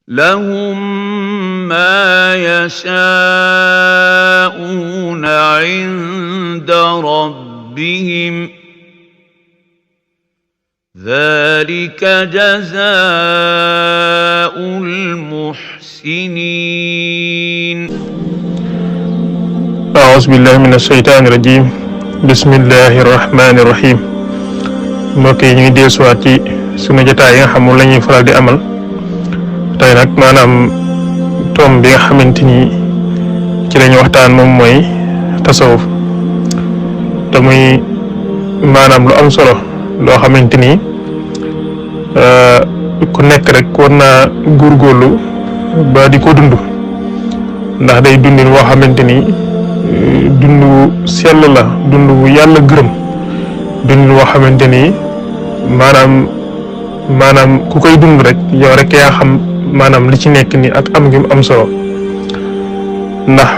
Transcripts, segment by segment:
لهم ما يشاءون عند ربهم ذلك جزاء المحسنين أعوذ بالله من الشيطان الرجيم بسم الله الرحمن الرحيم mbokk yi ñu ngi dellusiwaat ci sunu jotaay yi nga xam moom la ñuy faral di amal tey nag maanaam tom bi nga xamante ni ci lañu waxtaan moom mooy tasawuf te muy maanaam lu am solo loo xamante ni ku nekk rek war naa góorgóorlu ba di ko dund ndax day dundin woo xamante ni dund sell la dund bu yàlla gërëm dundin woo xamante ni maanaam ku koy dund rek yow rek yaa xam maanaam li ci nekk ni ak am gi am solo ndax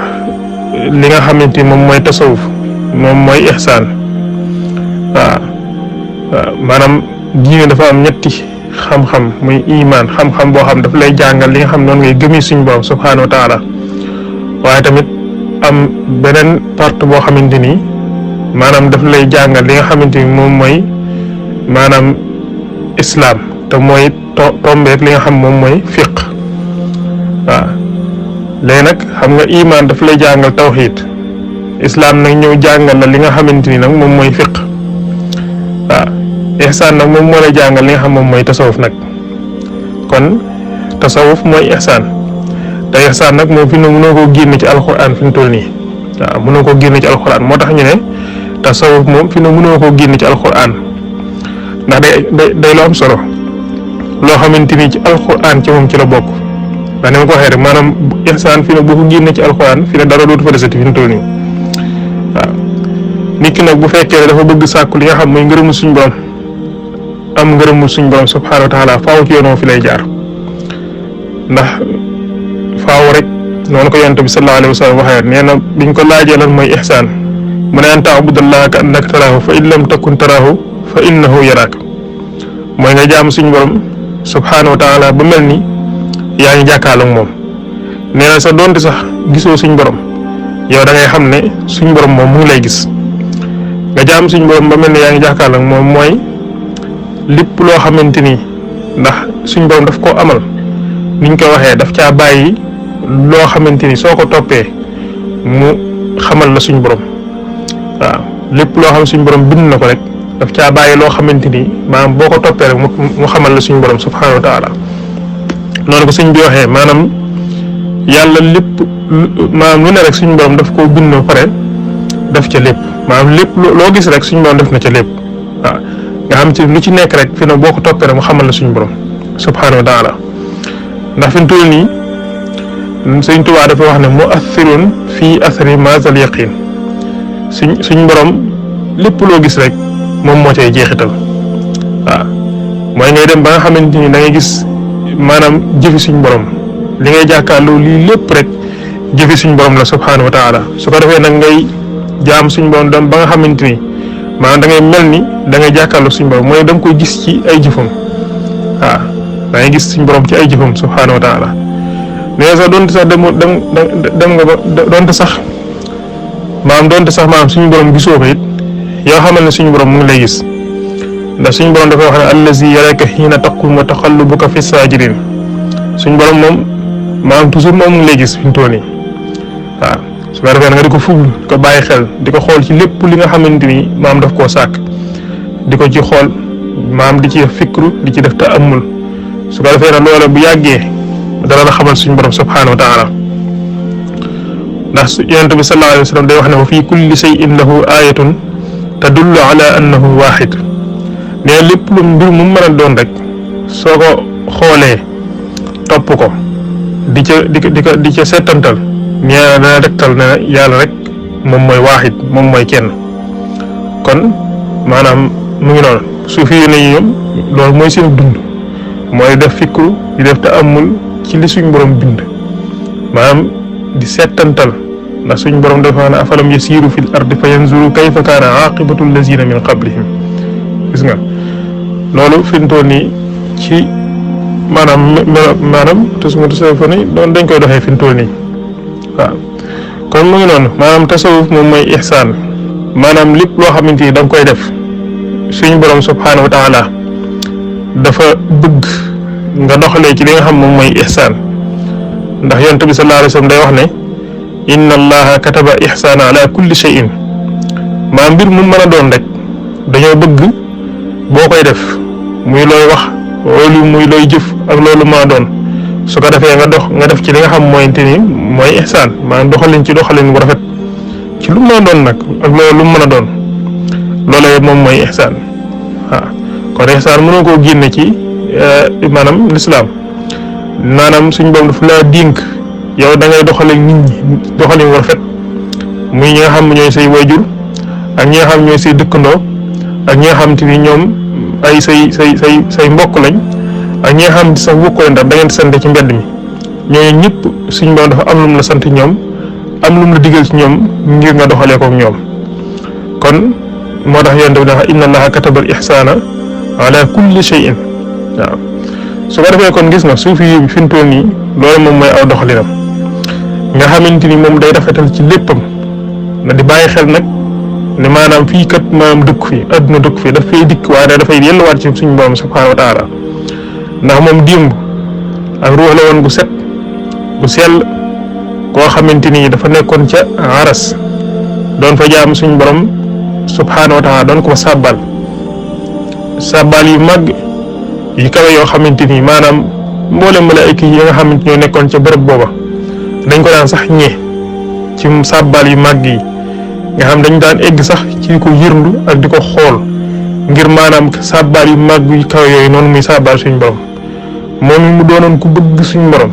li nga xamante ni moom mooy tasawuf moom mooy ihsaan waaw maanaam diine dafa am ñetti xam-xam muy iman xam-xam boo xam daf lay jàngal li nga xam noonu ngay gëmee suñu borom subhaanahu wa taala waaye tamit am beneen part boo xamante ni maanaam daf lay jàngal li nga xamante ni moom mooy maanaam islam te mooy tombeek li nga xam moom mooy fiq waaw léegi nag xam nga iman daf lay jàngal tawxiid islam nag ñëw jàngal la li nga xamante ni nag moom mooy fiq waaw ihsaan nag moom moo lay jàngal li nga xam moom mooy tasawuf nag kon tasawuf mooy ihsaan te ihsaan nag moom fi ne mënoo koo génne ci alxuraan fi mu toll nii waaw mënoo koo génne ci alxuraan moo tax ñu ne tasawuf moom fi ne mënoo koo génne ci alxuraan ndax day lu am solo loo xamante ni ci alxuraan ci moom ci la bokk ndax ni ma ko waxee rek maanaam ihsaan fi ne boo ko génne ci alxuraan fi ne dara dootu fa desati fi mu toll nii waaw nit ki nag bu fekkee dafa bëgg sàkku li nga xam mooy ngërëmu suñu borom am ngërëmu suñu borom subhaanahu wa taala faaw ci yoon fi lay jaar ndax faaw rek noonu ko yonent bi sallallahu alayhi wa sallam waxee nee na biñ ko laajee lan mooy ihsaan mu ne an ta'budallaha ka annaka taraahu fa in lam takun taraahu fa innahu yaraak mooy nga jaam suñu borom subhaanahu wa taala ba mel ni yaa ngi jàkkaarloog moom nee na sax doonte sax gisoo suñu borom yow da ngay xam ne suñu borom moom mu ngi lay gis nga jaam suñu borom ba mel ni yaa ngi jàkkaarloog moom mooy lépp loo xamante ni ndax suñu borom daf koo amal niñ ko waxee daf caa bàyyi loo xamante ni soo ko toppee mu xamal la suñu borom waaw lépp loo xam suñu borom bind na ko rek daf caa bàyyi loo xamante ni maanaam boo ko toppee rek mu xamal la suñu borom subhaanahu wa taala noonu ko sëñ bi waxee maanaam yàlla lépp maanaam lu ne rek suñu borom daf koo bind ba pare def ca lépp maanaam lépp loo gis rek suñu borom def na ca lépp waaw nga xam ci lu ci nekk rek fi ne boo ko toppee rek mu xamal la suñu borom subhaanahu wa taala ndax fi mu toll nii Sëñ Tuubaa dafa wax ne mu'athirun fii athari mazal yaqin suñ borom lépp loo gis rek moom moo cay jeexital waaw mooy ngay dem ba nga xamante ni da ngay gis maanaam jëfi suñ borom li ngay jàkkaarloo lii lépp rek jëfi suñ borom la subhaanahu wa taala su ko defee nag ngay jaam suñ borom dem ba nga xamante ni maanaam da ngay mel ni da ngay jàkkaarloo suñ borom mooy da nga koy gis ci ay jëfam waaw da ngay gis suñ borom ci ay jëfam subhaanahu wa taala mais sax doonte sax dem nga ba doonte sax maanaam suñu borom gisoo ko it yoo xamal ne suñu borom mu ngi lay gis ndax suñu borom dafa wax ne allazi yaraka hiina taqum wa taqallubuka fi saajidin suñu borom moom maanaam toujours moom mu ngi lay gis fi mu toll nii waaw su ko defee nga di ko fuglu di ko bàyyi xel di ko xool ci lépp li nga xamante ni maam daf koo sàkk di ko ci xool maam di ci def fikru di ci def ta'ammul su ko defee nag loola bu yàggee dara la xamal suñu borom subhaanahu wa taala ndax yonent bi sallallahu alayhi wa sallam day wax ne wa fii kulli shay'in lahu ayatun tadullu ala annahu waaxid nee lépp lu mbir mu mën a doon rek soo ko xoolee topp ko di ca settantal nee na dana tegtal ne yàlla rek moom mooy waaxid moom mooy kenn kon maanaam mu ngi noonu suufi yu ne ñoom loolu mooy seen dund mooy def fikru di def ta'ammul ci li suñ borom bind maanaam di settantal ndax suñ borom dafa ne afalam yasiru fil ardi fa yanzuru kayfa kaana aqibatu allazina min qablihim gis nga loolu fi mu toll nii ci maanaam tasawuf ni doon dañ koy doxee fi mu toll nii waaw kon mu ngi noonu maanaam tasawuf moom mooy ihsaan maanaam lépp loo xamante ni da nga koy def suñu borom subhaanahu wa taala dafa bëgg nga doxalee ci li nga xam moom mooy ihsaan ndax yonent bi sallallahu alayhi wa sallam day wax ne inna allaha kataba ihsaana ala kulli shay'in maa mbir mu mën a doon rek dañoo bëgg boo koy def muy looy wax loolu muy looy jëf ak loolu mën a doon su ko defee nga def ci li nga xam mooy ihsaan maanaam doxalin ci doxalin bu rafet ci lu mën a doon nag ak loolu lu mën a doon loolee moom mooy ihsaan waaw kon ihsaan mënoo koo génne ci maanaam lislaam maanaam suñ borom dafa laa dénk yow da ngay doxalin nit ñi doxalin bu rafet muy ñi nga xam ñooy say wayjur ak ñi nga xam ñooy say dëkkandoo ak ñi nga xam te ni ñoom ay say mbokk lañ ak ñi nga xam sax bokkoo ndax da ngeen sant ci mbedd mi ñooñu ñëpp suñ borom dafa am lu mu la sant ñoom am lu mu la digal ci ñoom ngir nga doxalee kook ñoom kon moo tax yonent bi dafa inna allaha kataba al ihsaana ala kulli shay'in waaw su ko defee kon gis nga suufi yi fi mu toll nii loolu moom mooy aw doxalinam nga xamante ni moom day rafetal ci léppam na di bàyyi xel nag ne maanaam fii kat maanaam dëkk fi adduna dëkk fi daf fay dikk waaye dafay yelluwaat ci suñu borom subhaanahu wa taala ndax moom démb ak ruux la woon gu set bu sell koo xamante ni dafa nekkoon ca aras doon fa jaam suñu borom subhaanahu wa taala doon ko sàbbal yu màgg yu kawe yoo xamante ni maanaam mboolem malaayika yi nga xamante ñoo nekkoon ca bërëb booba dañ ko daan sax ñee ci sàbbal yu màgg yi nga xam dañ daan egg sax ci ko yërndu ak di ko xool ngir maanaam sàbbal yu màgg yu kawe yooyu noonu muy sàbbal suñu borom moom mu doonoon ku bëgg suñu borom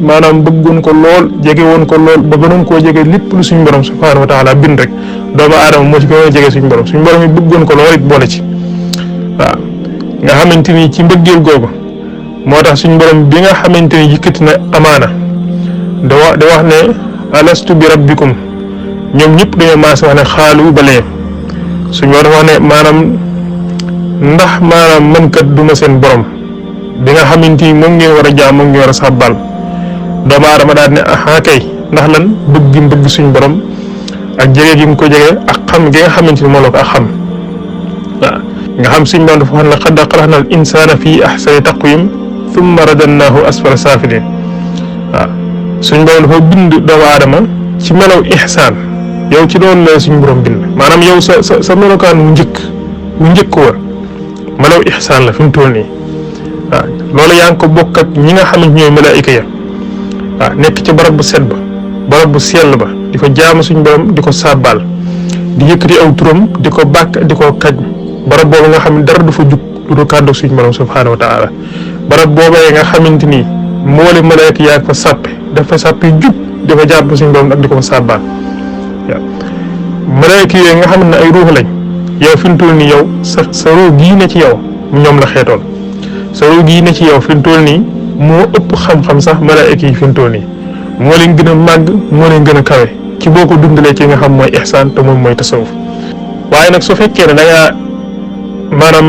maanaam bëggoon ko lool jege woon ko lool ba gënoon koo jege lépp lu suñu borom subhaanahu wa taala bind rek doomu aadama moo ci gënoon a jege suñu borom yi bëggoon ko lool it boole ci waaw nga xamante ni ci mbëggeel googu moo tax suñu borom bi nga xamante ni yëkkati na amaana da wax ne alastu bi rabbikum ñoom ñëpp dañoo maas wax ne xaalu balee suñu borom wax ne maanaam ndax maanaam man kat duma seen borom bi nga xamante ni moom ngeen war a jaam moom ngeen war a sàbbal doomu aadama daal ne aha kay ndax lan bëgg gi bëgg suñu borom ak jege gi mu ko jege ak xam gi nga xamante ni moo la ko ak xam waaw nga xam suñu borom dafa wax ne laqad xalaqna al insaana fii ahsani taqwiim thumma radadnaahu asfala saafiliin waaw suñu borom dafa bind doomu aadama ci melaw ihsaan yow ci doon la suñu borom bind maanaam yow sa melokaan mu njëkk wa melaw ihsaan la fi mu toll nii waaw loolu yaa ngi ko bokk ak ñi nga xamante ñooy malaayika ya waaw nekk ci barab bu set ba barab bu sell ba di ko jaamu suñu borom di ko sàbbaal di yëkkati aw turam di ko bàkk di ko kaj barab boobu nga xam ne dara du fa jug lu dul kàddu suñu borom subhaanahu wa taala barab boobee nga xamante ni mboole malaayika yaa fa sàppe dafa sàppe jub di ko jàpp suñu borom ak di ko fa sàbbaal waaw malaayika yooyu nga xam ne ay ruux lañ yow fi mu toll nii yow sa ruux gii ne ci yow ñoom la xeetoon sa ruux gii ne ci yow fi mu toll nii moo ëpp xam-xam sax malaayika yi fi mu toll nii moo leen gën a màgg moo leen gën a kawe ci boo ko dundalee ci nga xam mooy ihsaan te moom mooy tasawuf waaye nag su fekkee ne da ngaa maanaam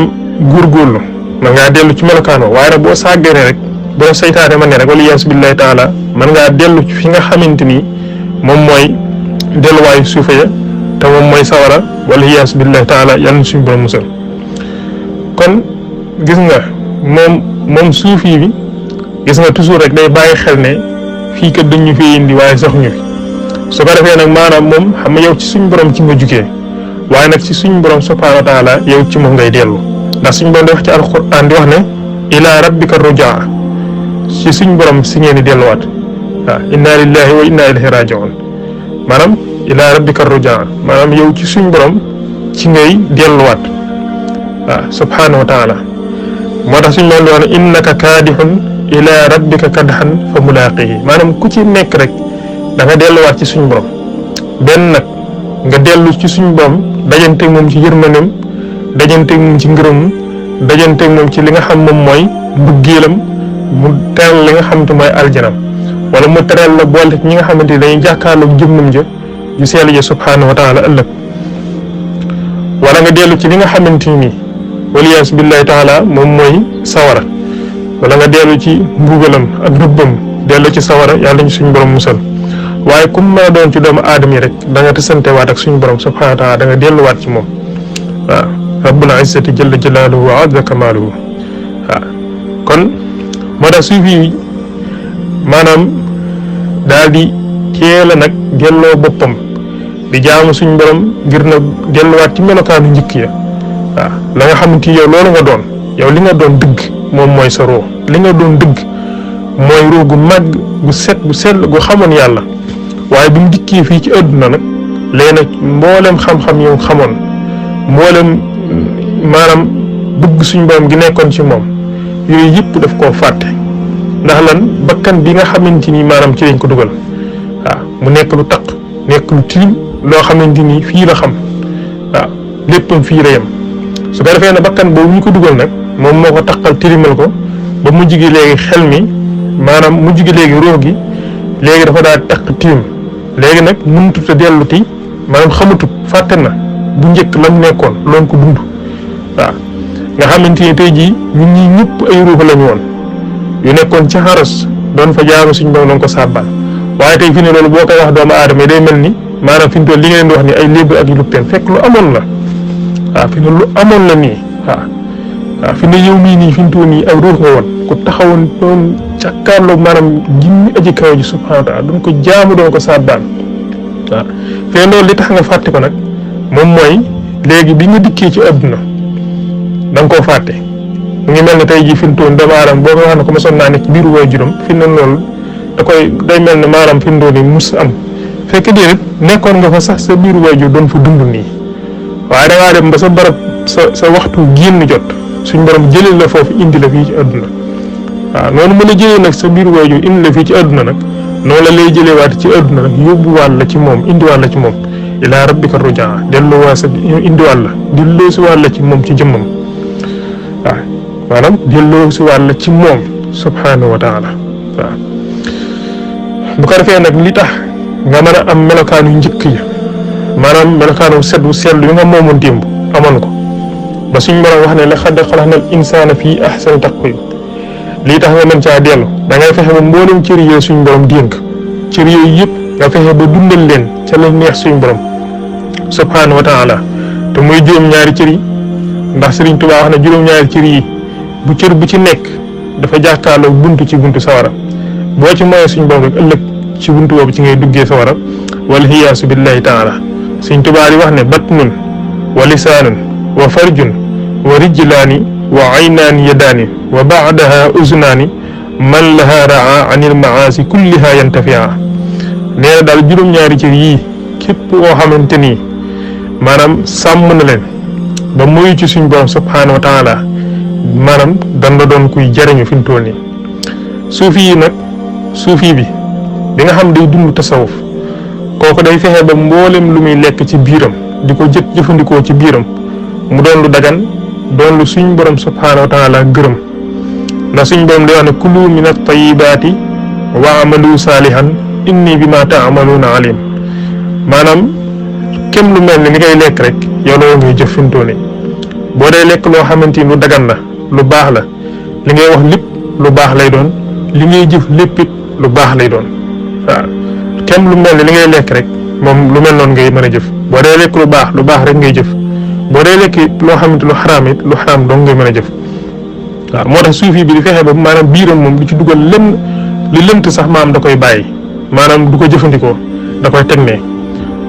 góorgóorlu man ngaa dellu ci melokaanoo waaye nag boo sàgganee rek boo saytaane man ne rek wala yaasu billahi taala man ngaa dellu ci fi nga xamante ni moom mooy delluwaayu suufa ya te moom mooy sawara wala yaasu billahi taala yàlla na suñu borom musal kon gis nga moom suufi bi gis nga toujours rek day bàyyi xel ne fii kat dañ ñu fi indi waaye sax ñu fi su ko defee nag maanaam moom xam nga yow ci suñ borom ci nga jugee waaye nag ci suñ borom subhaanahu wa taala yow ci moom ngay dellu ndax suñ borom di wax ci alquran di wax ne ila rabbika rujaa ci suñ borom si ngeen di delluwaat waaw inna lillahi wa inna ilayhi rajiun maanaam ila rabbika rujaa maanaam yow ci suñ borom ci ngay delluwaat waaw subhaanahu wa taala moo tax suñ borom di wax ne innaka kaadixun ila rabbika kadhan fa mulaaqihi maanaam ku ci nekk rek da nga delluwaat ci suñ borom benn nag nga dellu ci suñ borom dajanteeg moom ci yërmandeem dajanteeg moom ci ngërëm dajanteeg moom ci li nga xam moom mooy mbëggeelam mu teral li nga xamante mooy aljanam wala mu teral la boole ñi nga xamante ni dañuy jàkkaarloog jëmmam ja ju sell ja subhaanahu wa taala ëllëg wala nga dellu ci li nga xamante ni waliyaas billahi taala moom mooy sawara wala nga dellu ci mbugalam ak rëbbam dellu ci sawara yàlla ñu suñu borom musal waaye comme ma doon ci doomu aadama yi rek da nga tasante waat ak suñu borom subhanahu wa taala da nga delluwaat ci moom waaw rabbul izzati jalla jalaaluhu wa azza kamaaluhu waaw kon moo tax suufi yi maanaam daal di teel a nag delloo boppam di jaamu suñu borom ngir na delluwaat ci melokaanu njëkk ya waaw la nga xamante yow loolu nga doon yow li nga doon dëgg moom mooy sa roo li nga doon dëgg mooy roo gu màgg gu set gu sell gu xamoon yàlla waaye bi mu dikkee fii ci àdduna nag léegi nag mboolem xam-xam yu xamoon mboolem maanaam bëgg suñu borom gi nekkoon ci moom yooyu yëpp daf koo fàtte ndax lan bakkan bi nga xamante ni maanaam ci lañ ko dugal waaw mu nekk lu taq nekk lu tilim loo xamante ni fii la xam waaw léppam fii la yem su ko defee ne bakkan boobu ñu ko dugal nag moom moo ko taqal tilimal ko ba mujj gi léegi xel mi maanaam mujj gi léegi ruux gi léegi dafa daal taq tilim léegi nag mënutut a delluti maanaam xamatut fàtte na bu njëkk lam nekkoon loon ko dund waaw nga xamante ni tey jii ñun ñi ñëpp ay ruux lañu woon yu nekkoon ci xaras doon fa jaamu suñu borom doon ko sàbbal waaye tey fi ne loolu boo koy wax doomu aadama yi day mel ni maanaam fi mu toll li ngeen di wax ni ay léeb ak yu lupteen fekk lu amoon la waaw fi ne lu amoon la nii waaw fi ne yow mii nii fi mu toll nii ay ruux nga woon ku taxawoon doon càkkaarloo maanaam jimmi aji kaw ji subhanahu wa taala doon ko jaamu doon ko sàbbal waaw fi ne loolu li tax nga fàtte ko nag moom mooy léegi bi nga dikkee ci àdduna da nga koo fàtte mu ngi mel ne tey jii fi mu toll doomu aadama boo ko wax ne ko mosoon naa nekk ci biiru waajuram fi ne loolu da koy day mel ne maanaam fi mu toll nii mus am fekk déedéet nekkoon nga fa sax sa biiru waajur doon fa dund nii waaye da ngaa dem ba sa barab sa waxtu génn jot suñ borom jëlee la foofu indi la fii ci àdduna waaw noonu mu la jëlee nag sa biiru waajur indi la fii ci àdduna nag noonu la lay jëlee waat ci àdduna nag yóbbuwaat la ci moom indiwaat la ci moom ilaa rabbika rujaa delluwaat sa indiwaat la delloosiwaat la ci moom ci jëmmam waaw maanaam delloosiwaat la ci moom subhanahu wa taala waaw bu ko defee nag li tax nga mën a am melokaanu njëkk yi maanaam melokaanu set wu sell yi nga moomoon démb amoon ko ba suñ borom wax ne laqad xalaqnal insaana fii ahsani taqwiim lii tax nga mën caa dellu da ngay fexe ba mboolem cër yooyu suñ borom dénk cër yooyu yëpp nga fexe ba dundal leen ca la neex suñ borom subhanahu wa taala te muy juróom-ñaari cër yi ndax Sëriñ Tuubaa wax ne juróom-ñaari cër yi bu cër bu ci nekk dafa jàkkaarloo buntu ci buntu sawara boo ci moyee suñ borom rek ëllëg ci buntu boobu ci ngay duggee sawara wal hiyaasu billahi taala Sëriñ Tuubaa di wax ne batnun wa lisaanun wa farjun wa rijlaani wa aynaani yadaani wa baadaha uznaani man laha raa anil maasi kulliha yantafia nee na daal juróom-ñaari cër yii képp koo xamante ni maanaam sàmm na leen ba moyu ci suñ borom subhanahu wa taala maanaam danda doon kuy jariñu fi mu toll nii suufi yi nag suufi bi nga xam day dund tasawuf kooku day fexe ba mboolem lu muy lekk ci biiram di ko jëfandikoo ci biiram mu doon lu dagan doon lu suñ borom subhanahu wa taala gërëm ndax suñ borom day wax ne kulu min at-tayyibaati wa amalu saalihan inni bima taamaluuna alim maanaam kem lu mel ni li ngay lekk rek yow loolu ngay jëf fi mu toll nii boo dee lekk loo xamante ni lu dagan la lu baax la li ngay wax lépp lu baax lay doon li ngay jëf lépp it lu baax lay doon waaw kem lu mel ni li ngay lekk rek moom lu mel noonu ngay mën a jëf boo dee lekk lu baax rek ngay jëf boo dee lekk loo xamante lu xaraam it lu xaraam dong ngay mën a jëf waaw moo tax suufi bi di fexe ba maanaam biiram moom du ci dugal lenn li lënt sax maam da koy bàyyi maanaam du ko jëfandikoo da koy teg ne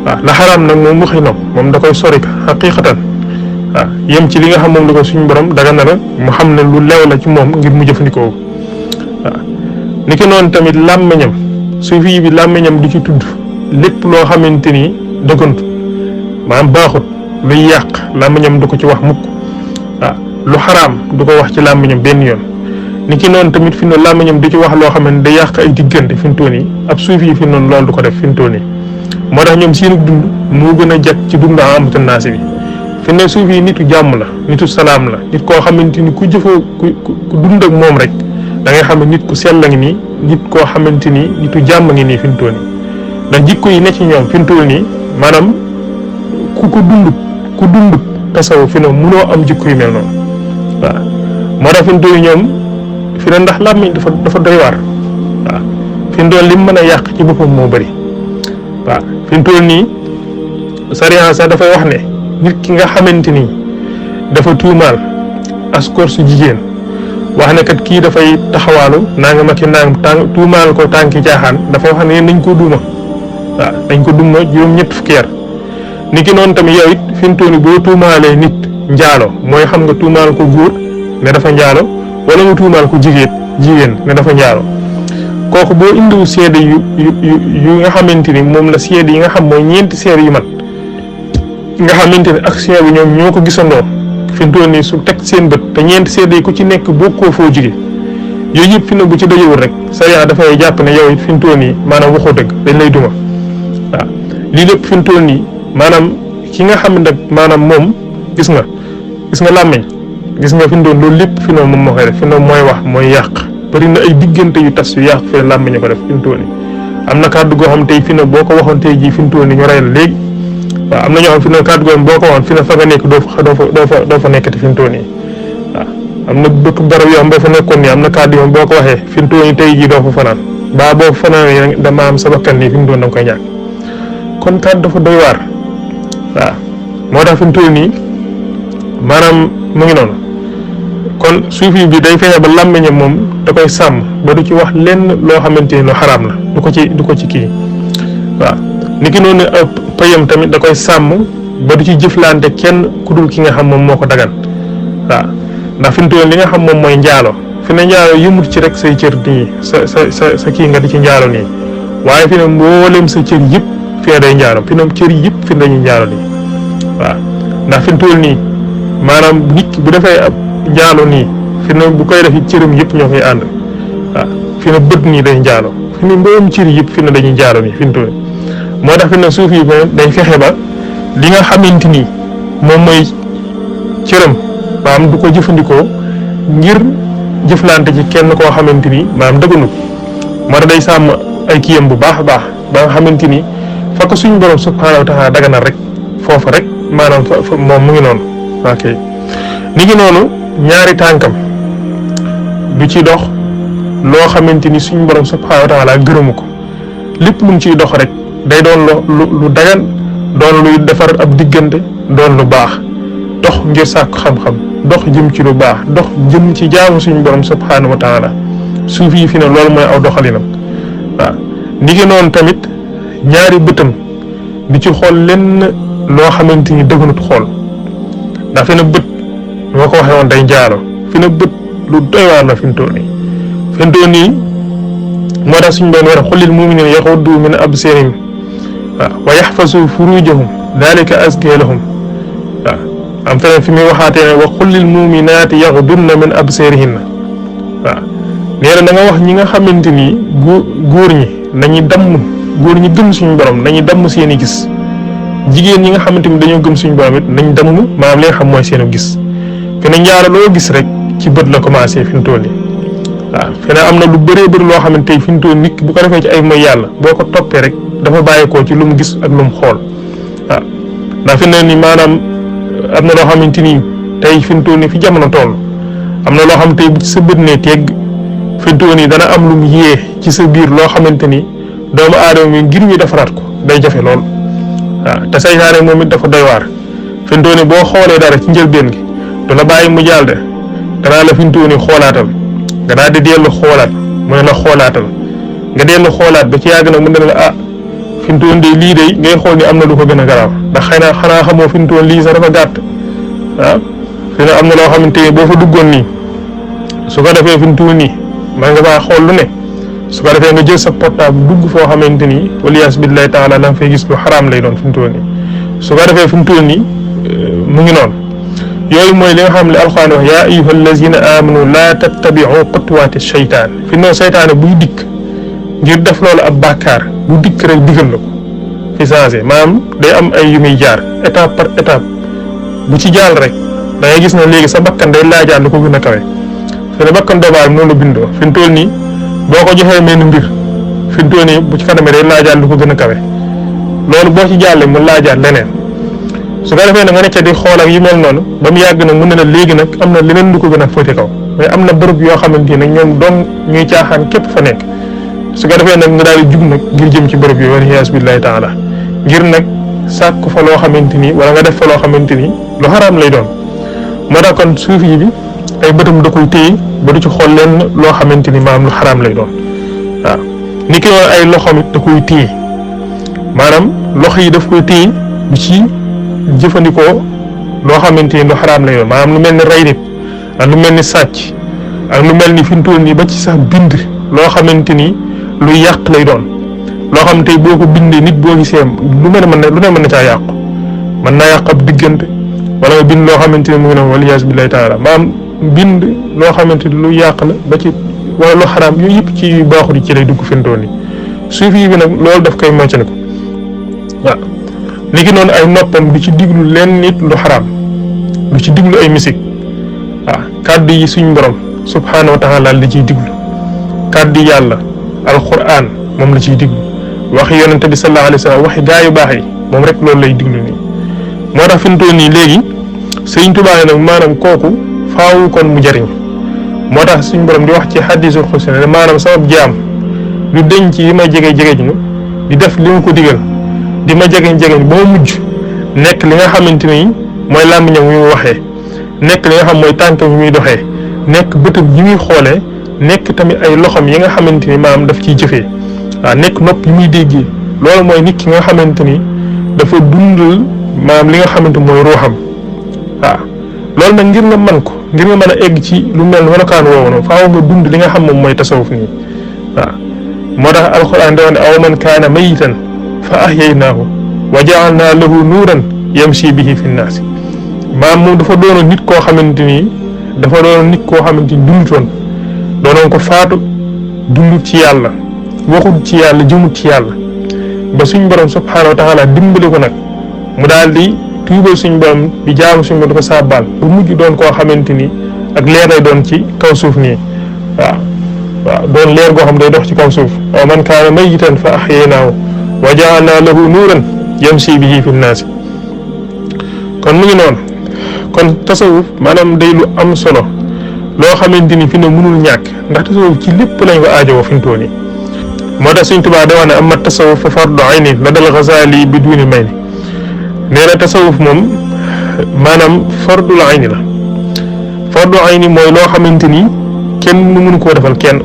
waaw la xaraam nag moom waxi nopp moom da koy sori xaqiqatan waaw yem ci li nga xam moom la ko suñu borom dagan na la mu xam ne lu lew la ci moom ngir mu jëfandikoo waaw ni ki noonu tamit làmmiñam suufi bi làmmiñam du ci tudd lépp loo xamante ni dëggantu maanaam baaxut luy yàq làmmiñam du ko ci wax mukk waaw lu xaraam du ko wax ci làmmiñam benn yoon ni ki noonu tamit fi noonu làmmiñam du ci wax loo xam ne day yàq ay diggante fi mu toll nii ab suufi yi fi noonu loolu du ko def fi mu toll nii moo tax ñoom seenu dund moo gën a jag ci dund amatu naasi bi fi ne suufi yi nitu jàmm la nitu salaam la nit koo xamante ni ku jëfoo ku dund ak moom rek da ngay xam ne nit ku sell ngi nii nit koo xamante ni nitu jàmm ngi nii fi mu toll nii ndax jikko yi ne ci ñoom fi mu toll nii maanaam ku dund tasaw fi ne mënoo am jikko yu mel noonu waaw moo tax fi mu toll ñoom fi ne ndax làmmiñ dafa doy waar waaw fi mu doon lim mën a yàq ci boppam moo bëri waaw fi mu toll nii sariya sax dafay wax ne nit ki nga xamante ni dafa tuumaal askor su jigéen wax ne kat kii dafay taxawaalu nangam ak i nangam tuumaal ko tànki jaaxaan dafa wax ne nañ ko duma waaw dañ ko duma juróom-ñett fukki yar ni ki noonu tamit yow it fi mu toll nii boo tuumaalee nit njaalo mooy xam nga tuumaal ko góor ne dafa njaalo wala nga tuumaal ko jigéen ne dafa njaalo kooku boo indiwu seede yu nga xamante ni moom la seede yi nga xam mooy ñeenti seede yu mat nga xamante ni action bi ñoom ñoo ko gisandoo fi mu toll nii su teg seen bët te ñeenti seede yi ku ci nekk bokkoo foo jóge yooyu yëpp fi ne bu ci dajewul rek sariya dafay jàpp ne yow it fi mu toll nii maanaam waxoo dëgg dañ lay duma waaw lii lépp fi mu toll nii maanaam ki nga xam ne maanaam moom gis nga làmmiñ gis nga fi mu doon loolu lépp fi noonu moom moo koy def fi noonu mooy wax mooy yàq bari na ay diggante yu tas yu yàq fi ne làmmiñ ko def fi mu toll nii am na kàddu goo xam tey fi ne boo ko waxoon tey jii fi mu toll nii ñu rey la léegi waaw am na ñoo xam fi ne kàddu goo xam boo ko waxoon fi ne fa nga nekk doo fa nekkati fi mu toll nii waaw am na dëkk barab yoo xam boo fa nekkoon nii am na kàddu yoo xam boo ko waxee fi mu toll nii tey jii doo fa fanaan baa boo fanaan dama am sa bakkan nii fi mu doon da nga koy ñàkk kon kàddu dafa doy waar waaw moo tax fi mu toll nii maanaam mu ngi noonu kon suufi bi day fexe ba làmmiñam moom da koy sàmm ba du ci wax lenn loo xamante ni lu xaraam la du ko ci kii waaw ni ki noonu payam tamit da koy sàmm ba du ci jëflante kenn ku dul ki nga xam moom moo ko dagan waaw ndax fi mu toll li nga xam moom mooy njaalo fi ne njaalo yëmut ci rek say cër nii sa kii nga di ci njaalo nii waaye fi ne mboolem sa cër yëpp fi ne day njaalo fi ne cër yëpp fi ne dañuy njaalo nii waaw ndax fi mu toll nii maanaam nit ki bu defee ab njaalo nii fi ne bu koy def cëram yëpp ñoo koy ànd waaw fi ne bët nii day njaalo fi ne mboolem cër yëpp fi ne dañuy njaalo nii fi mu toll moo tax fi ne suuf yi day fexe ba li nga xamante ni moom mooy cëram maanaam du ko jëfandikoo ngir jëflante ci kenn koo xamante ni maanaam dëgganut moo tax day sàmm ay kiyam bu baax a baax ba nga xamante ni fa ko suñu borom subhaanahu wa taala daganal rek foofa rek maanaam fa moom mu ngi noonu ok ni ngi noonu ñaari tànkam du ci dox loo xamante ni suñu borom subhaanahu wa taala gërëmu ko lépp lu mu ciy dox rek day doon lu dagan doon luy defar ab diggante doon lu baax dox ngir sàkk xam-xam dox jëm ci lu baax dox jëm ci jaamu suñu borom subhaanahu wa taala suuf yi fi ne loolu mooy aw doxalinam waaw ni ngi noonu tamit ñaari bëtam di ci xool lenn loo xamante ni dëgganut xool ndax fi ne bët moo ko waxee woon day njaalo fi ne bët lu doy waar la fi mu toll nii moo tax suñu doon war a xullil muminina yaxuddu min absarihim waaw wa yaxfasu furujahum dalika azka lahum waaw am feneen fi muy waxaatee ne wa xullil muminaati yaxdunna min absarihinna waaw nee na da nga wax ñi nga xamante ni góor ñi nañu damm góor ñi gëm suñu borom nañu damm seen i gis jigéen ñi nga xamante ni dañoo gëm suñu borom it nañ damm maanaam li nga xam mooy seenu gis fi ne njaaro loo gis rek ci bët la commencé fi mu toll nii waaw fi ne am na lu bëree bëri loo xamante ni fi mu toll nit bu ko defee ci ay mooy yàlla boo ko toppee rek dafa bàyyeekoo ci lu mu gis ak lu mu xool waaw ndax fi ne ni maanaam am na loo xamante ni tey fi mu toll nii fi jamono toll am na loo xam tey bu ci sa bët ne tegg fi mu toll nii dana am lu mu yee ci sa biir loo xamante ni doomu aadama mi ngir ñu defaraat ko day jafe lool waaw te saytaane moom it dafa doy waar fi mu toll nii boo xoolee dara ci njëlbeen gi du la bàyyi mu jàll de danaa la fi mu toll nii xoolaatal nga daal di dellu xoolaat mu ne la xoolaatal nga dellu xoolaat ba ci yàgg nag mu ne la fi mu toll nii lii de ngay xool ni am na lu ko gën a garaaw ndax xëy na xanaa xamoo fi mu toll lii sax dafa gàtt ah fi ne am na loo xamante ni boo fa duggoon nii su ko defee fi mu toll nii man nga faa xool lu ne su ko defee nga jël sa portable dugg foo xamante ni waliyaas billahi taala la nga fay gis lu xaraam lay doon fi mu toll nii su ko defee fi mu toll nii mu ngi noonu yooyu mooy li nga xam ne alxuraan wax yaa ayyuha allazina amanu laa tattabiu xutuwaati seytaan fi noonu seytaane buy dikk ngir def loolu ab bàkkaar bu dikk rek digal la ko fi changé maanaam day am ay yu muy jaar étape par étape bu ci jàll rek da ngay gis ne léegi sa bakkan day laajaat lu ko gën a kawe fi ne bakkan doomu aadama noonu la bindoo fi mu toll nii boo ko joxee mel ni mbir fi mu toll nii bu ci kanamee day laajaat lu ko gën a kawe loolu boo ci jàllee mu laajaat leneen su ko defee nag nga nekk di xool ak yu mel noonu ba mu yàgg nag mu ne la léegi nag am na leneen lu ko gën a féete kaw mais am na bërëb yoo xamante ni ñoom doom ñuy caaxaan képp fa nekk su ko defee nag nga daal di jug nag ngir jëm ci bërëb yi wal iyaasu billahi taala ngir nag sàkk fa loo xamante ni wala nga def fa loo xamante ni lu xaraam lay doon moo tax kon suufi bi ay bëtam da koy téye ba du ci xool leen loo xamante ni maanaam lu xaraam lay doon waaw ni ki noonu ay loxoom it da koy téye maanaam loxo yi daf koy téye du ci jëfandikoo loo xamante ni lu xaraam lay doon maanaam lu mel ni rey nit ak lu mel ni sàcc ak lu mel ni fi mu toll nii ba ci sax bind loo xamante ni lu yàq lay doon loo xam tey boo ko bindee nit boo gisee lu ne mën na caa yàqu mën naa yàq ab diggante wala nga bind loo xamante ni mu ngi ne wal iyaasu billahi taala maanaam bind loo xamante ni lu yàq la ba ci wala lu xaraam yooyu yëpp ci yu baaxul ci lay dugg fi mu toll nii suufi bi nag loolu daf koy moytandiku waaw léegi noonu ay noppam du ci diglu leen nit lu xaraam du ci diglu ay musique waaw kàddu yi suñ borom subhaanahu wa taala la ciy diglu kàddu yàlla alquran moom la ciy diglu waxi yonente bi sallallahu alayhi wa sallam waxi gaa yu baax yi moom rek loolu lay diglu nii moo tax fi mu toll nii léegi Sëriñ Tuubaa nag maanaam kooku faawu kon mu jariñ moo tax suñ borom di wax ci hadiisul xudsi ne maanaam sama jaam lu denc ci li ma jege ñu di def li ma ko digal di ma jegeñ ba ma mujj nekk li nga xamante ni mooy làmmiñam yu muy waxee nekk li nga xam mooy tànkam yu muy doxee nekk bëtam yi muy xoolee nekk tamit ay loxom yi nga xamante ni maanaam daf ciy jëfee waaw nekk nopp yi muy déggee loolu mooy nit ki nga xamante ni dafa dundal maanaam li nga xamante mooy ruuxam waaw loolu nag ngir nga mën ko ngir nga mën a egg ci lu mel melokaan woowu noonu faaw nga dund li nga xam moom mooy tasawuf nii waaw moo tax alxuraan da wax ne aw man kaana mayitan fa ahyaynaahu wa ja'alnaa lahu nuuran yamshi bihi fi nnaasi maam moom dafa doonoon nit koo xamante ni dundutoon doonoon ko faatu dundut ci yàlla waxut ci yàlla jëmut ci yàlla ba suñ borom subhaanahu wa taala dimbali ko nag mu daal di tuubal suñ borom di jaamu suñ borom di ko sàbbaal bu mujj doon koo xamante ni ak leer lay doon ci kaw suuf nii waaw doon leer goo xam day dox ci kaw suuf wa man kaana mayitan fa ahyaynaahu wa ja'alnaa lahu nuuran yamshi bihi fi nnaasi kon mu ngi noonu kon tasawuf maanaam day lu am solo loo xamante ni fi ne mënul ñàkk ndax tasawuf ci lépp lañ ko aajowoo fi mu toll nii moo tax Sëriñ Tuubaa da wax ne amma tasawuf fa fardu ayni la dal Gazaali bi duuni may ni nee na tasawuf moom maanaam fardul ayni la fardu ayni mooy loo xamante ni kenn mënu koo defal kenn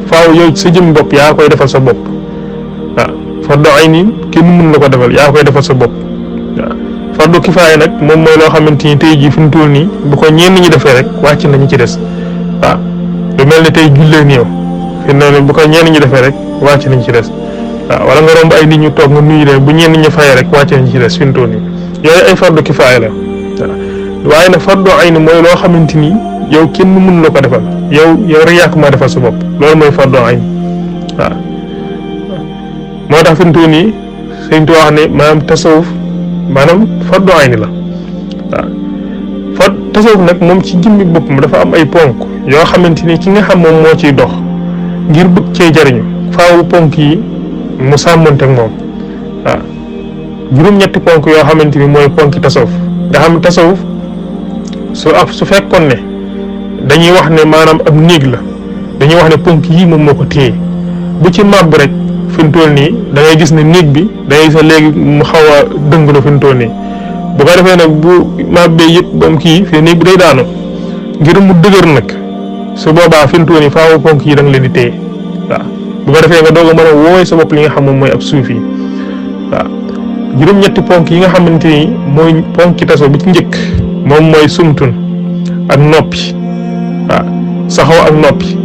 faaw yow sa jëm bopp yaa koy defal sa bopp waaw fardu ayni kenn mën la ko defal yaa koy defal sa bopp waaw fardu kifaaya nag moom mooy loo xamante ni tey jii fi mu toll nii bu ko ñenn ñi defee rek wàcc nañu ci des waaw lu mel ne tey jullee néew fi mu ne bu ko ñenn ñi defee rek wàcc nañ ci des waaw wala nga romb ay nit ñu toog nga nuyu leen bu ñenn ñi fayee rek wàcc nañ ci des fi mu toll nii yooyu ay fardu kifaaya la waaw waaye nag fardu ayni mooy loo xamante ni yow kenn mën la ko defal yow rek yaa ko ma defal sa bopp loolu mooy fardu ayni waaw moo tax fi mu toll nii Sëriñ Tuubaa wax ne maanaam tasawuf maanaam fardu ayni la waaw tasawuf nag moom ci jëmmi boppam dafa am ay ponk yoo xamante ni ki nga xam moom moo ciy dox ngir bëgg cee jariñu faawu ponk yi mu sàmmante ak moom waaw juróom-ñetti ponk yoo xamante ni mooy ponki tasawuf nga xam tasawuf su fekkoon ne dañuy wax ne maanaam ab néeg la dañuy wax ne ponk yii moom moo ko téye bu ci màbb rek fi mu toll nii da ngay gis ne néeg bi da ngay gis ne léegi mu xaw a dënglu fi mu toll nii bu ko defee nag bu màbbee yëpp ba mu kii fii néeg bi day daanu ngir mu dëgër nag su boobaa fi mu toll nii faawu ponk yi da nga leen di téye waaw bu ko defee nga doog a mën a woowee sa bopp li nga xam moom mooy ab suufi waaw juróom-ñetti ponk yi nga xamante ni mooy ponki taso bi ci njëkk moom mooy sumtun ak noppi waaw saxaw ak noppi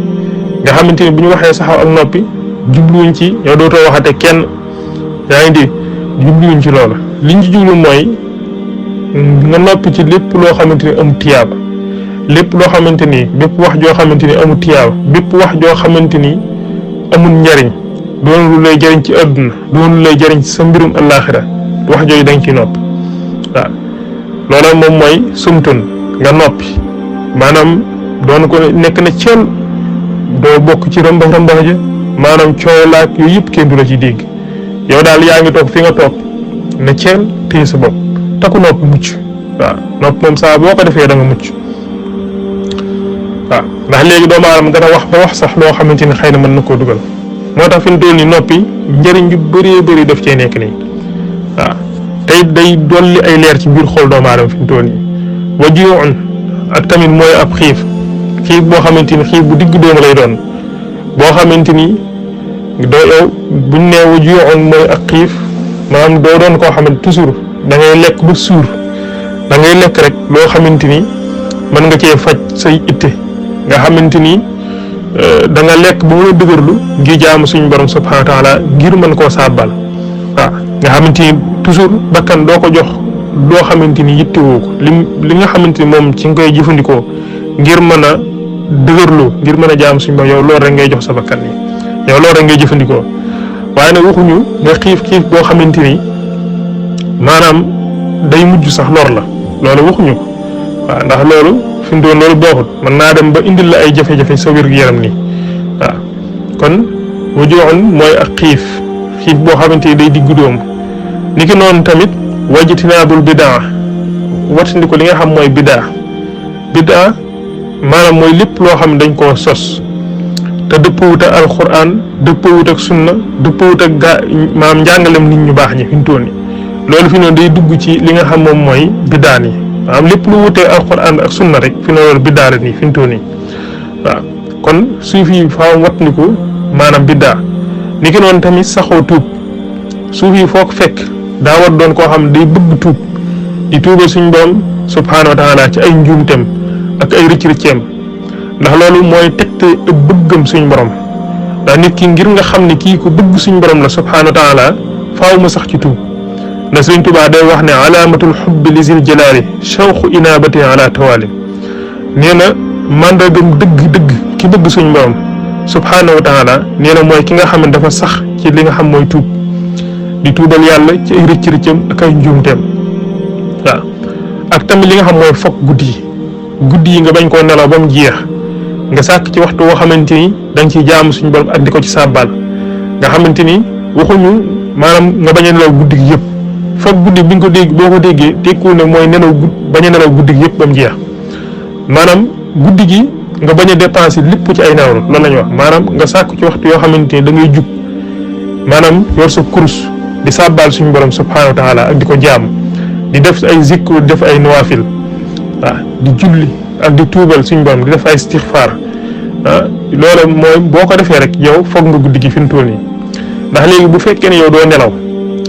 nga xamante ni bu ñu waxee saxaw ak noppi jubluwuñ ci yow dootoo waxate kenn yaa ngi di jubluwuñ ci loola liñ ci jublu mooy nga noppi ci lépp loo xamante ni amul tiyaaba lépp loo xamante ni bépp wax joo xamante ni amul tiyaaba bépp wax joo xamante ni amul njariñ doon lu lay jariñ ci àdduna doon lu lay jariñ ci sa mbirum allaaxira wax jooju dañ ci noppi waaw loola moom mooy sumtun nga noppi maanaam doon ko nekk na ceel doo bokk ci rambax ja maanaam coow laak yooyu yëpp kenn du la ci dégg yow daal yaa ngi toog fi nga toog ne ceel téye sa bopp takku nopp mucc waaw nopp moom saa boo ko defee da nga mucc waaw ndax léegi doomu aadama dana wax ba wax sax loo xamante ni xëy na mën na koo dugal moo tax fi mu toll nii noppi njëriñ yu bëree bëri daf cee nekk nii waaw tey day dolli ay leer ci biir xol doomu aadama fi mu toll nii wajuun ak tamit mooy ab xiif boo xamante ni xiif bu digg doomu lay doon boo xamante ni doo yow buñ nee wajuun mooy ak xiif maanaam doo doon koo xamante toujours da ngay lekk ba suur da ngay lekk rek loo xamante ni mën nga cee faj say itte nga xamante ni da nga lekk ba mën a dëgërlu ngir jaamu suñu borom subhanahu wa taala ngir mën koo saabal waaw nga xamante ni toujours bakkan doo ko jox loo xamante ni yittewoo ko li nga xamante ni moom ci nga koy jëfandikoo ngir mën a dëgërlu ngir mën a jaamu suñu borom yow loolu rek ngay jox sa bakkan ni yow loolu rek ngay jëfandikoo waaye nag waxuñu nga xiif boo xamante ni maanaam day mujj sax lor la loolu waxuñu ko waaw ndax loolu fi mu doon loolu baaxut mën naa dem ba indil la ay jafe-jafe sa wér-gu-yaram nii waaw kon wajuun mooy ak xiif boo xamante ni day diggu dóomu ni ki noonu tamit wajtinaabul bidaa watandi ko li nga xam mooy bidaa maanaam mooy lépp loo xam ne dañ koo sos te dëppawut ak alquran dëppawut ak sunna dëppawut ak maanaam njàngalem nit ñu baax ñi fi mu toll nii loolu fi noonu day dugg ci li nga xam moom mooy bidaa nii maanaam lépp lu wutee alquran ak sunna rek fi noonu loolu bidaa la nii fi mu toll nii waaw kon suuf yi faaw wattandiku maanaam bidaa ni ki noonu tamit saxoo tuub suuf yi foo ko fekk daa war doon koo xam day bëgg tuub di tuubal suñ borom subhaanahu wa taala ci ay njuumteem ak ay rëcc-rëcceem ndax loolu mooy tegte ak bëggam suñ borom ndax nit ki ngir nga xam ne kii ko bëgg suñ borom la subhaanahu wa taala faaw ma sax ci tuub ndax Sëriñ Tuubaa day wax ne alaamatul xubbi li zil jalaali shawqu inaabati ala tawaali nee na màndargam dëgg ki bëgg suñ borom subhaanahu wa taala nee na mooy ki nga xam ne dafa sax ci li nga xam mooy tuub di tuubal yàlla ci ay rëcc-rëccam ak ay njuumteem waaw ak tamit li nga xam mooy fokk guddi yi nga bañ koo nelaw ba mu jeex nga sàkk ci waxtu woo xamante ni da nga ciy jaamu suñu borom ak di ko ci sàbbal nga xamante ni waxuñu maanaam nga bañ a nelaw guddi gi yëpp fokk guddi bi nga ko dégg boo ko déggee tekku ne mooy bañ a nelaw guddi gi yëpp ba mu jeex maanaam guddi gi nga bañ a dépensé lépp ci ay nelaw loolu la ñuy wax maanaam nga sàkk ci waxtu yoo xamante ni da ngay jug maanaam yor sa kurus di sàbbal suñu borom subhaanahu wa taala ak di ko jaam di def ay zikr di def ay nawaafil waaw di julli ak di tuubal suñu borom di def ay istixfaar loolu mooy boo ko defee rek yow foog nga guddi gi fi mu toll nii ndax léegi bu fekkee ne yow doo nelaw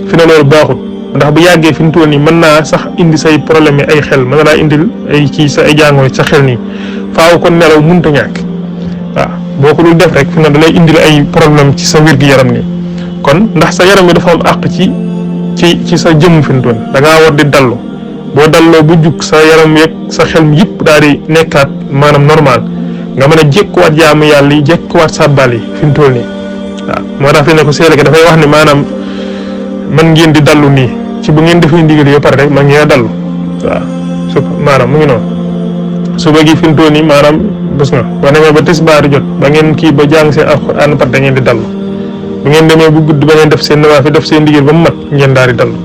fi ne loolu baaxut ndax bu yàggee fi mu toll nii mën naa sax indi say problème yi ay xel mën na laa indil ay ci sa ay jàngoro sa xel nii faaw kon nelaw mënut a ñàkk waaw boo ko dul def rek fi ne da lay indil ay problème ci sa wér-gu-yaram nii kon ndax sa yaram bi dafa am àq ci sa jëmm fi mu toll da ngaa war di dallu boo dalloo bu jug sa yaram yeeg sa xel mi yëpp daal di nekkaat maanaam normal nga mën a jékkuwaat jaamu yàlla yi jékkuwaat sàbbal yi fi mu toll nii waaw moo tax fi ne ko seele dafay wax ne maanaam man ngeen di dallu nii ci bu ngeen defee ndigal yi ba pare rek man ngeen a dallu waaw maanaam mu ngi noonu suba gi fi mu toll nii maanaam bés nga boo demee ba tisbaar jot ba ngeen kii ba jàng seen alxuraan par da ngeen di dallu bu ngeen demee bu gudd ba ngeen def seen nawaafi def seen ndigal ba mu mat ngeen daal di dallu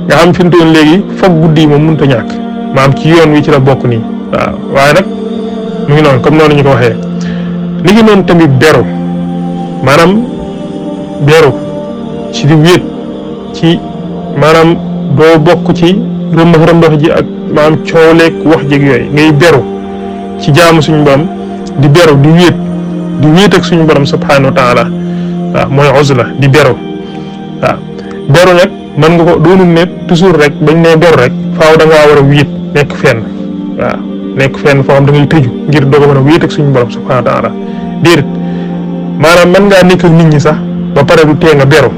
nga xam fi mu toll léegi foog guddi yi moom mënut a ñàkk maam ci yoon wi ci la bokk nii waaw waaye nag mu ngi noonu comme noonu ñu ko waxee li ngi noonu tamit maanaam beru ci di wéet ci maanaam doo bokk ci rëmbax ji ak maanaam cooleeg wax jég yooyu ngay beru ci jaamu suñu borom di beru di wéet ak suñu borom subhanahu wa taala waaw mooy uzla di beru waaw beru nag mën nga ko doonul ne toujours rek bañ ne beru rek faaw da ngaa war a wéet nekk fenn waaw nekk fenn foo xam da ngay tëju ngir doog a mën a wéet ak suñu borom subhanahu wa taala déedéet maanaam mën ngaa nekk ak nit ñi sax ba pare du tee nga beru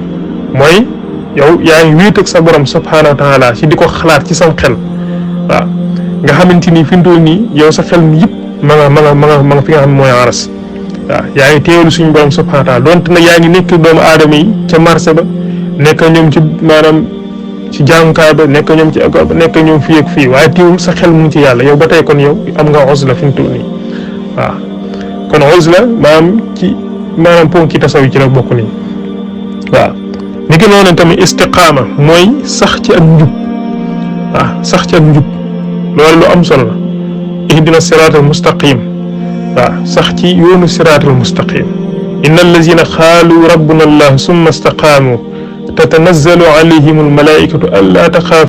mooy yow yaa ngi wéet ak sa borom subhanahu wa taala ci di ko xalaat ci sam xel waaw nga xamante ni fi mu toll nii yow sa xel mi yëpp ma nga fi nga xam mooy aras waaw yaa ngi teewlu suñu borom subhanahu wa taala donte nag yaa ngi nekk doomu aadama yi ca marché ba nekk ñoom ci maanaam ci jàngukaay ba nekk ñoom ci école ba nekk ñoom fii ak fii waaye teewul sa xel mu ngi ci yàlla yow ba tey kon yow am nga uzla fi mu toll nii waaw kon uzla maanaam ponki tasaw yi ci la bokk nii waaw ni ki noonu tamit istiqaama mooy sax ci ak njub waaw sax ci ak njub loolu lu am solo la ihdina siraatal mustaqim sax ci yoonu siraatal mustaqim inna allazina qaalu rabbuna allah summa istaqaamu tatanazzalu alayhim almalaikatu alla taxaafu